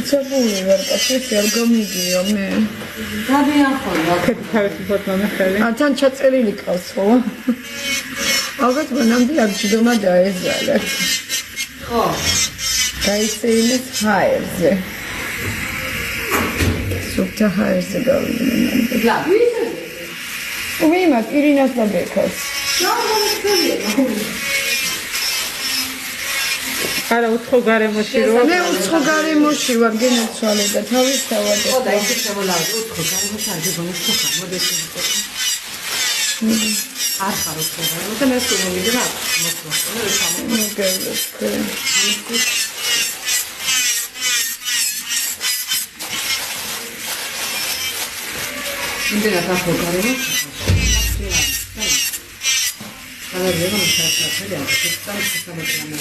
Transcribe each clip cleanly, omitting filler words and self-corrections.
Cebuli var, kaçış yargamigiyo me. Tabii yaxolla. Თავისი ფოტონა ხელი. Თან ჩაწერილი ყავს ხო? ალბათ მანამდე არჩდომა დაეზალა. ხო. გაიწერილი ჰაერზე. სუფთა ჰაერზე გავიდნენ. ლა, ვიზე? ვიმა პირინას დაბეკას. არა უცხო გარემოში რო მე უცხო გარემოში ვარ გენაცვალე და თავის თავად ხო და ისე შემოლავდი უცხო გარემოში არ გიგონის ხარ მოდესი არ ხარ უცხო გარემოში და მე სულმოდი რა იმენა თახო გარემოში Alla devo lasciare vedere che stanno facendo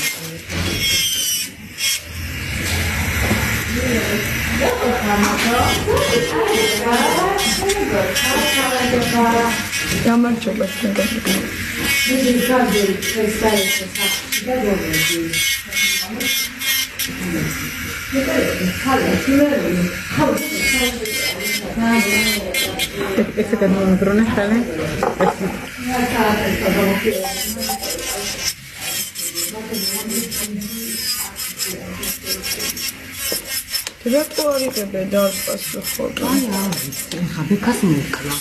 Este que no drone sale. Tiratorii de bedar pasă foc. Habecas mukla.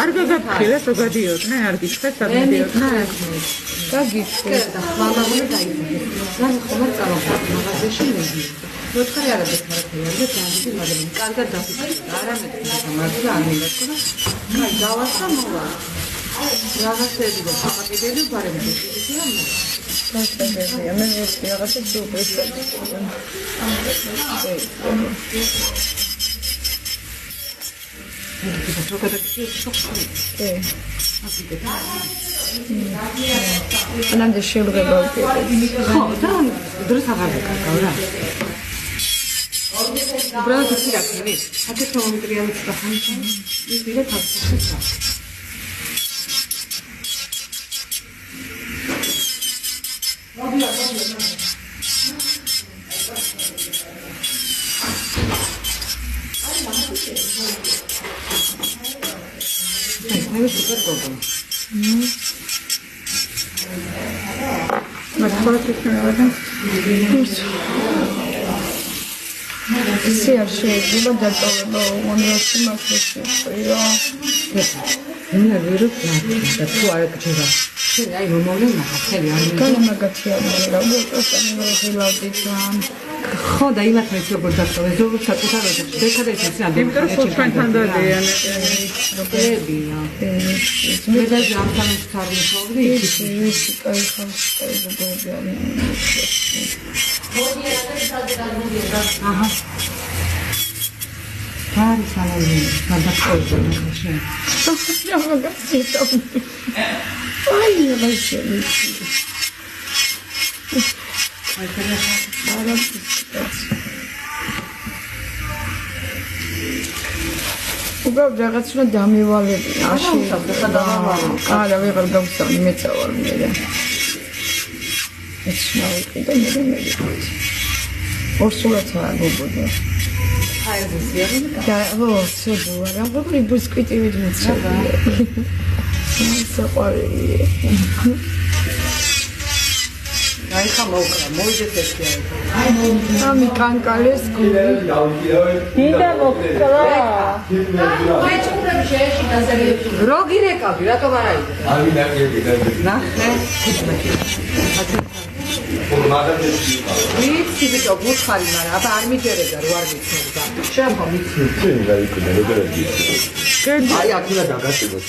არ გაგაფრთხილეთ რო გადიოდნენ, არ გიჩხეთ არ გადიოდნენ. Დაგიჩხეთ. და ხვალავე დაიწყეს. რა ხომ წავახვდა მაღაზიაში მედი. მოთხარი არა დექარათია და დაიწყე მაგრამ კარგად დაფიქრე. არამედ მართლა არ მეკითხა. კაი დავასწა მოვა. რაღაცები და საფაკიდები ბარემდე ისია მო. Სასწაულია, მე რაღაცა შეუპრესდი. Anam შევრება უკეთებს. ხო, და დროს აღარ გაკავ რა. უბრალოდ ისე რაკები, საკეთო მომტრიალე წახანში, ის ვიდა თავისუფლად. მე super გოგო. ისე არ შეიძლება დატოვება უნივერსიტეტში მასშტაბში. მე ვერ ვფიქრობ და თუ არ გჯერა. შენ აი მომავლენა ხელი არ მე. კანა მაგათია რა უბრალოდ მე ვილავდი თან. ხო და იმათაც როგორ დაწოვე ზოგადად საკუთარებაში დეკადაში ისე იმიტომ რომ ჩვენთან დადიან პრობლემია. მე და ჯამთან ვსწავლობდი ის კაი ხავს კაი ზოგადად. აჰა. კარი სალონი გადაწყვეტა შენ. რა მაგაცია. აი რა შეიძლება. აი ხერხა უბრალოდ რაღაც უნდა დამივალებინა. არა, ვეღარ გავსწავლი, მეწავალ მე. ეს შევიყიდე მე. ორსულად არ გობოდა. აი ეს ზიარი და ო, ცებულა, რა როგორი ბისკვიტივით მოწევია. საყვარელია. აი ხა მოკრა, მოიძეთ ესია. ამი კანკალეს გული. დინდა მოკრა. მეჭურები შეეშიდა ზერები. როგი რეკავი, რატომ არ აიდე? Არი ნაკიები დაიწყე. ნახე, ვიცი ბიჭო, გუცხარი, მაგრამ აბა არ მიჯერებდა, რო არ მიცნობდა. შენ ხო მიცნი? შენ გაიქნა როგორი აი აქ უნდა დაგასწროს.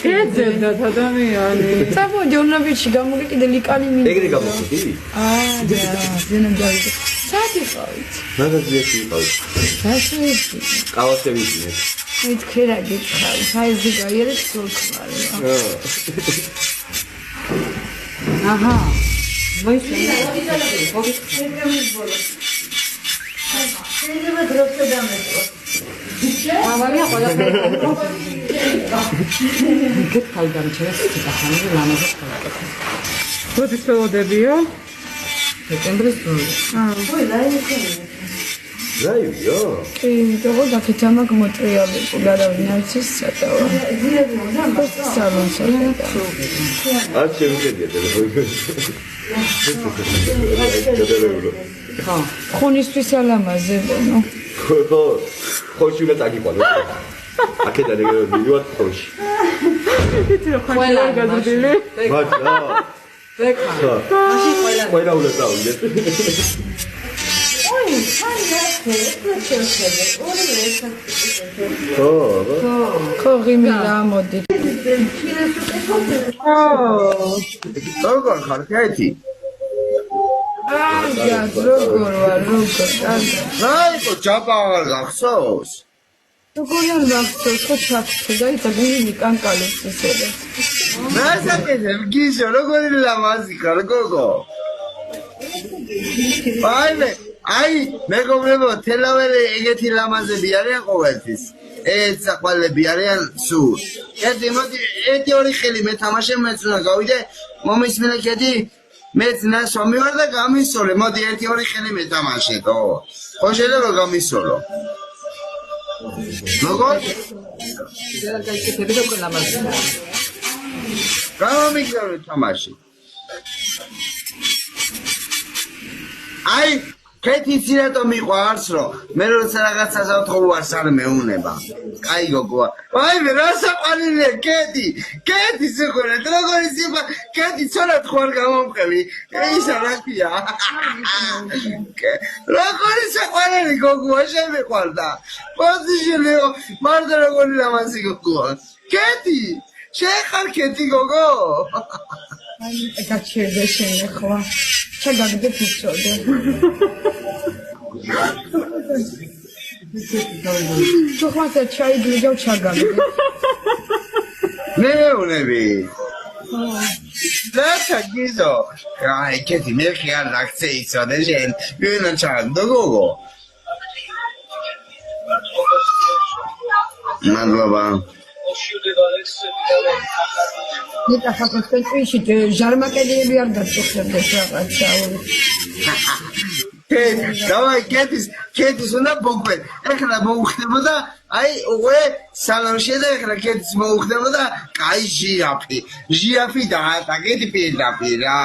შეძებდათ ადამიანი. წამოდი ორნაბიჩი გამოგეკიდე ლიკანი მინდა. ეგრე გამოხდი? ზენა დავიდე. საათი ყავით. მაგაზიაში იყავით. გასვეში. ყავასები ისინი. მითქე რა გითხარი, საიზი გაიარე სულკმარი. აჰა. მოიწე. შეიძლება დროშა დამეწყო. ავარია ყველაფერი. გეთქალ დამჭერეს ცოტა ხანი ლამაზად გავაკეთე. როდის ველოდებიო? დეკემბრის დროს. რაივია? კი, როგორ დაქეცამა გმოტრიალი პულარავინ არცის სატავა. სალონსა. არ შემიძლია ტელეფონი. ხო. ხუნისთვის ალამაზებო, ნუ. ხოში მე წაგიყვანო. აქედან ეგრე მივიდივარ ხოში. ყველა გაზრდილი. მართლა? ვეკა. მაშინ ყველა უნდა დავიდეთ. ხო, ღიმილა მოდი. როგორ ხარ კეთი? როგორ ვარ, როგორ. რაიკო ჯაბა არ გახსოვს? როგორ არ მახსოვს, ხო ჩაფრთხე და ისა გვინი კანკალებს ისედაც. მასაკეთებ გიშო, როგორი ლამაზი ხარ გოგო? აი, მეგობრებო, თელავერი ეგეთი ლამაზები არიან ყოველთვის. ეს საყვალები არიან სულ. კეთი, მოდი, ერთი ორი ხელი მეთამაშე, მეც უნდა გავიდე, მომისმინე კეთი, მეც ნასვა მივარ და გამისოლე, მოდი ერთი ორი ხელი მეთამაშეთო. ხო შეიძლება გამისოლო. როგორ? გაიქეთები და ყველა მასა. გამომიგზავნე თამაში. აი, კეთი ცირატო მიყვარს, რომ მე როცა რაღაცას ავთხოვარ არ მეუნება. კაი გოგოა. აი, მე რა საყვარელია კეთი. კეთი სიყვარეთ, როგორი სიყვარული. კეთი ცოლად ხوار გამომყევი. ისა რაკია. როგორი საყვარელი გოგოა შემიყვარდა. პოზიციო, მარდა როგორი ლამაზი გოგოა. კეთი, შეხარ კეთი გოგო. აი, გაჩერდა შენ ახლა. ჩაგაგდე ფიცოდე. თუ ხმათა ჩაი გლიგავ ჩაგაგდე. მეუნები. რაცა გიზო. აი, კეთი მე ხარ ლაქცე იცოდე შენ. ვინა ჩაგდო გოგო. მადლობა. ნიტა ხაფასთან წვიში ჟარმაკედიები არ გაწუხებდეს რაღაცა. დავაი კეთის უნდა ბოკვე. ეხლა მოუხდებოდა, აი, უე სალონში და ეხლა კეთის მოუხდებოდა, კაი ჟირაფი დაატაკეთ პირდაპირ რა.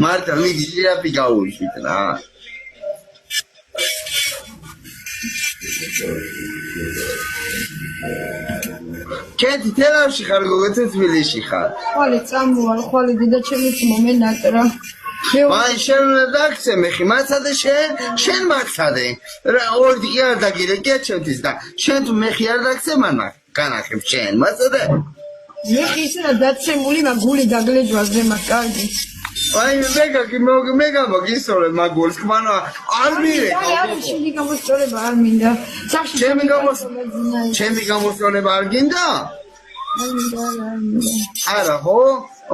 მარტო მიდი ჟირაფი გაუშვით რა. კეთი თელავში ხარ გოგო თბილისში ხარ? ხვალე წამოვალ, ხვალე დედა ჩემი მომენატრა. აი შენ უნდა დაგცე მეხი, მაცადე შენ მაცადე. რა ორი კი არ დაგირე კეთჩოთის და შენ თუ მეხი არ დაგცე მანა, განახებ შენ, მაცადე. მეხი ისე დაცემული მაგული დაგლეჯვაზე მაგალითი. აი მეგა მოგისწორე მაგულს, ხმანა არ მირე. აი შენი გამოსწორება არ მინდა. ჩემი გამოსწორება არ გინდა? არა ხო?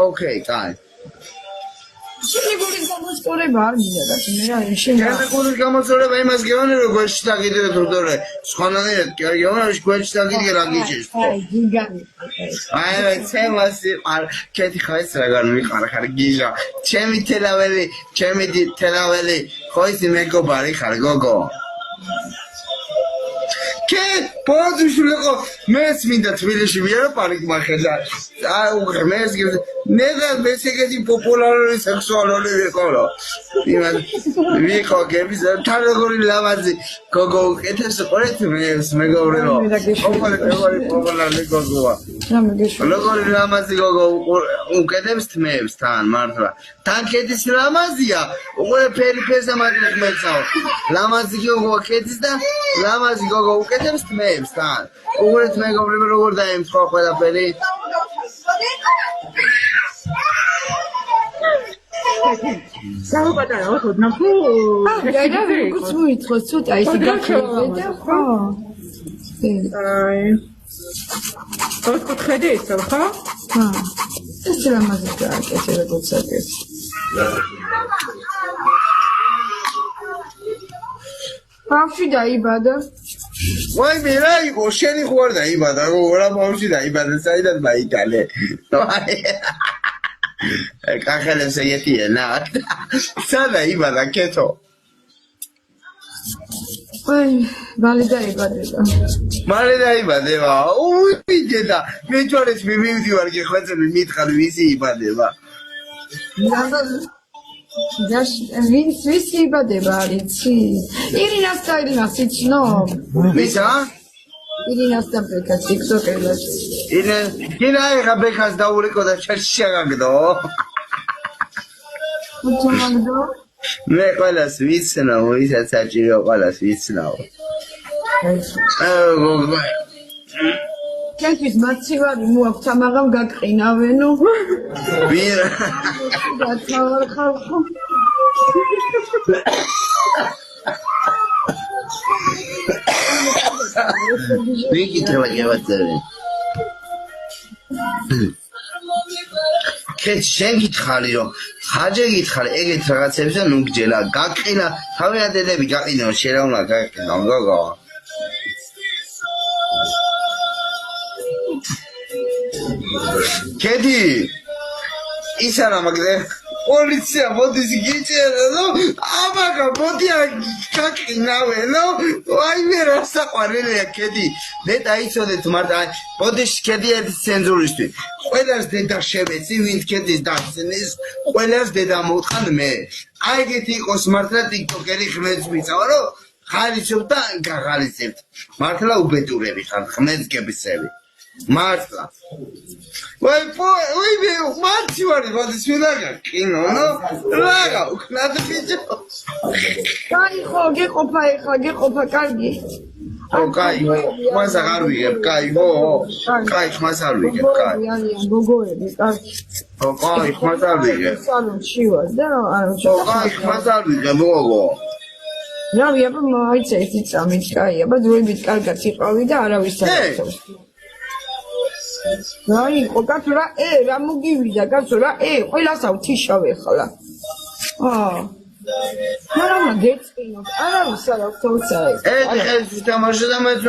ოკეი, კაი. შენი გულის გამოსწორება არ მინდა და მე რა შენ ჩემი გულის გამოსწორება იმას გეუბნები რომ გვერდში დაგიდე და თორე სხვანაირად კი არ გეუბნები გვერდში დაგიდე რა გიჭირს. აი გიგანი. აი ცემასი კეთი ხაის რაგან მიყარა ხარ გიჟა. ჩემი თელაველი ხო ისი მეგობარი ხარ გოგო. კე პოზიციო მეც მინდა თბილისში ვიარო პარკმა ხედა. აი მეც გიბ ნედა მესეგეთი პოპულარული სექსუალური ვიყოლო. იმან ვიყო გების თან როგორი ლამაზი გოგო უკეთეს ყურეთ მეგობრებო. პოპულარული გოგოა. როგორი ლამაზი გოგო უკეთებს თმეებს თან მართლა. თან კეთის ლამაზია. უყურე ფერიფერზე მაგრეხ მეცაო. ლამაზი გოგო კეთის და ლამაზი გოგო უკეთებს თმეებს თან. უყურეთ მეგობრებო როგორ დაემთხვა ყველაფერი. საუბატარო ხოდნა ხო? აი რა როგორც მოიწოს ცოტა ისე გაქრებდე და ხო. აი. ოთხხედი ისო ხო? ხა. ეს ლამაზი გააკეთე როგორც აკეთე. ბავშვი დაიბადა. ვაი მე რა იყო შენი ხوار დაიბადა რა ბავშვი დაიბადა საიდან მაიტალე. კახელებს ეგეთია, სადა იბადა კეთო. აი, მალე დაიბადება. მალე დაიბადება. უი დედა, მე ჯვარეს მივიდივარ გეხვეწები მითხარ ვისი იბადება. ვინც იბადება არიცი? ირინას და ირინას იცნობ? ვისა? ირინას და ბეკას ტიკტოკერებს. ინა ეხა ბეკას დაურეკო და შაშაგდო. უცნობო? მე ყველას ვიცნობ, ვისაც საჭირო ყველას ვიცნობ. კენთვის მაცივარი მოაქვს, ამაღამ გაგყინავენო. ვინ? გაცავარ ხალხო. ვიკი treba გევაწერე. კეთ შენ გითხარი რომ ხაჯე გითხარი ეგეთ რაღაცებს და ნუ გჯელა გაგყინა თავიანთები გაყინო შერავნა გაგყინა გოგო კეთი ისანა მაგდე პოლიცია მოდის გიჭერა ნუ ამაგა მოდია გაგყინავენო აი მე რა საყვარელია კეთი მე დაიცოდეთ მაგრამ მოდის კეთი ერთ ცენზურისთვის ყველას დედა შევეცი ვინც კეთის დასცნის ყველას დედა მოვთხან მე აი ეგეთი იყოს მართლა ტიკტოკერი ხმებს მიწავა რომ ხალისობ და გაღალისებთ მართლა უბედურები ხარ ხმებს გებისები მართლა ვაი მე მარტი ვარ მოდის ვინაგა კინო ნო რაღა უკნად ბიჭო კაი ხო გეყოფა კარგი კაი ხმას აღარ ვიგებ კაი ხო კაი ხმას არ ვიგებ კაი გოგოები კარგი კაი ხმას არ ვიგებ სალონში ვარ და ანუ კაი ხმას არ ვიგებ გოგო რავი აბა მაიცა ერთი წამით კაი აბა დროებით კარგად იყავი და არავის არ აი, კაცო რა, რა მოგივიდა, კაცო რა, ყველას ავთიშავე ხლა. მაგრამ გეწინოთ, არავის არ აქვს თორსა ეს. ეს თამაში და მეც